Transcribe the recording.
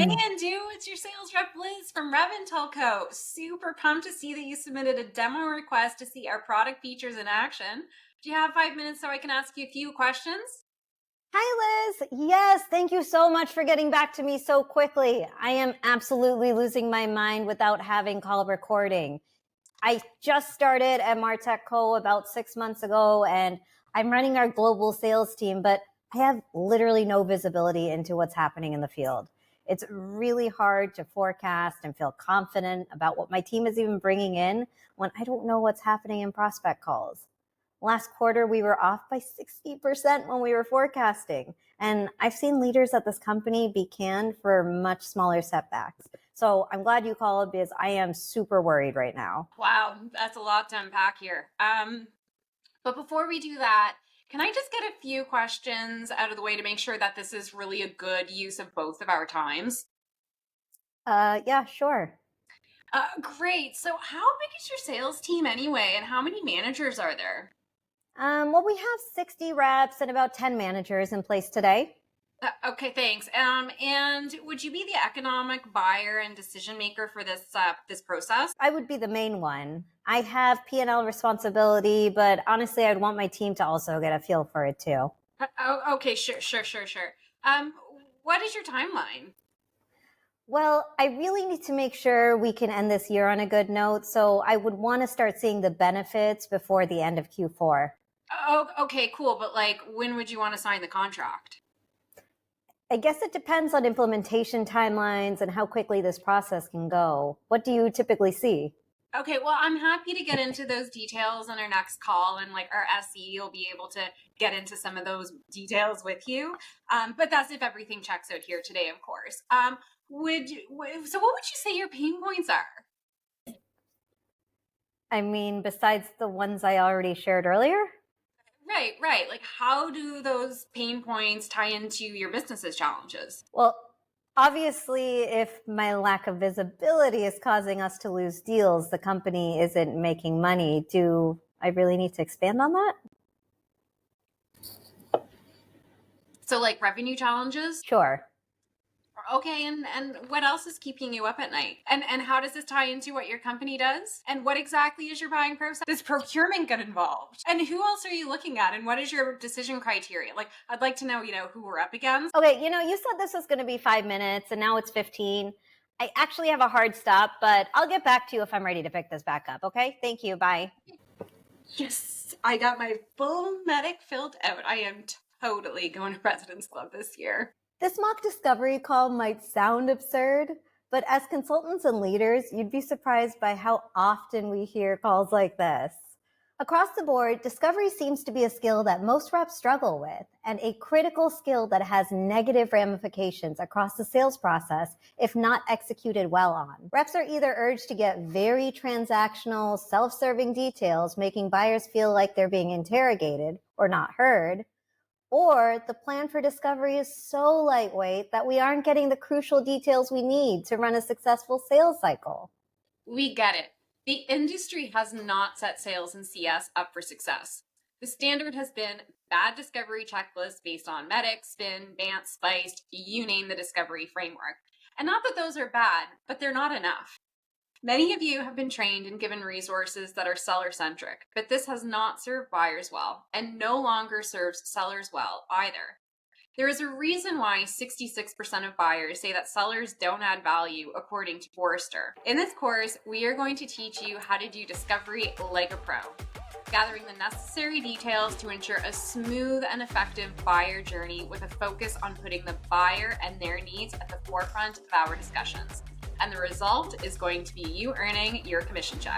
And it's your sales rep Liz from Telco. Super pumped to see that you submitted a demo request to see our product features in action. Do you have 5 minutes so I can ask you a few questions? Hi, Liz. Yes, thank you so much for getting back to me so quickly. I am absolutely losing my mind without having call recording. I just started at MarTech Co. about 6 months ago, and I'm running our global sales team, but I have literally no visibility into what's happening in the field. It's really hard to forecast and feel confident about what my team is even bringing in when I don't know what's happening in prospect calls. Last quarter, we were off by 60% when we were forecasting. And I've seen leaders at this company be canned for much smaller setbacks. So I'm glad you called because I am super worried right now. Wow, that's a lot to unpack here. But before we do that, can I just get a few questions out of the way to make sure that this is really a good use of both of our times? Yeah, sure. Great. So how big is your sales team anyway, and how many managers are there? Well, we have 60 reps and about 10 managers in place today. Okay, thanks. And would you be the economic buyer and decision maker for this process? I would be the main one. I have P&L responsibility, but honestly, I'd want my team to also get a feel for it too. Okay, sure. What is your timeline? Well, I really need to make sure we can end this year on a good note, so I would want to start seeing the benefits before the end of Q4. Oh, okay, cool. But when would you want to sign the contract? I guess it depends on implementation timelines and how quickly this process can go. What do you typically see? Okay, well, I'm happy to get into those details on our next call, and our SE will be able to get into some of those details with you. But that's if everything checks out here today, of course. So what would you say your pain points are? I mean, besides the ones I already shared earlier? Right. How do those pain points tie into your business's challenges? Well, obviously, if my lack of visibility is causing us to lose deals, the company isn't making money. Do I really need to expand on that? So revenue challenges? Sure. Okay, and what else is keeping you up at night? And how does this tie into what your company does? And what exactly is your buying process? Does procurement get involved? And who else are you looking at? And what is your decision criteria? I'd like to know, who we're up against. Okay, you said this was going to be 5 minutes and now it's 15. I actually have a hard stop, but I'll get back to you if I'm ready to pick this back up, okay? Thank you, bye. Yes, I got my full MEDDIC filled out. I am totally going to President's Club this year. This mock discovery call might sound absurd, but as consultants and leaders, you'd be surprised by how often we hear calls like this. Across the board, discovery seems to be a skill that most reps struggle with, and a critical skill that has negative ramifications across the sales process if not executed well on. Reps are either urged to get very transactional, self-serving details, making buyers feel like they're being interrogated or not heard, or the plan for discovery is so lightweight that we aren't getting the crucial details we need to run a successful sales cycle. We get it. The industry has not set sales and CS up for success. The standard has been bad discovery checklists based on MEDDIC, SPIN, BANT, SPICED, you name the discovery framework. And not that those are bad, but they're not enough. Many of you have been trained and given resources that are seller-centric, but this has not served buyers well and no longer serves sellers well either. There is a reason why 66% of buyers say that sellers don't add value, according to Forrester. In this course, we are going to teach you how to do discovery like a pro, gathering the necessary details to ensure a smooth and effective buyer journey with a focus on putting the buyer and their needs at the forefront of our discussions. And the result is going to be you earning your commission check.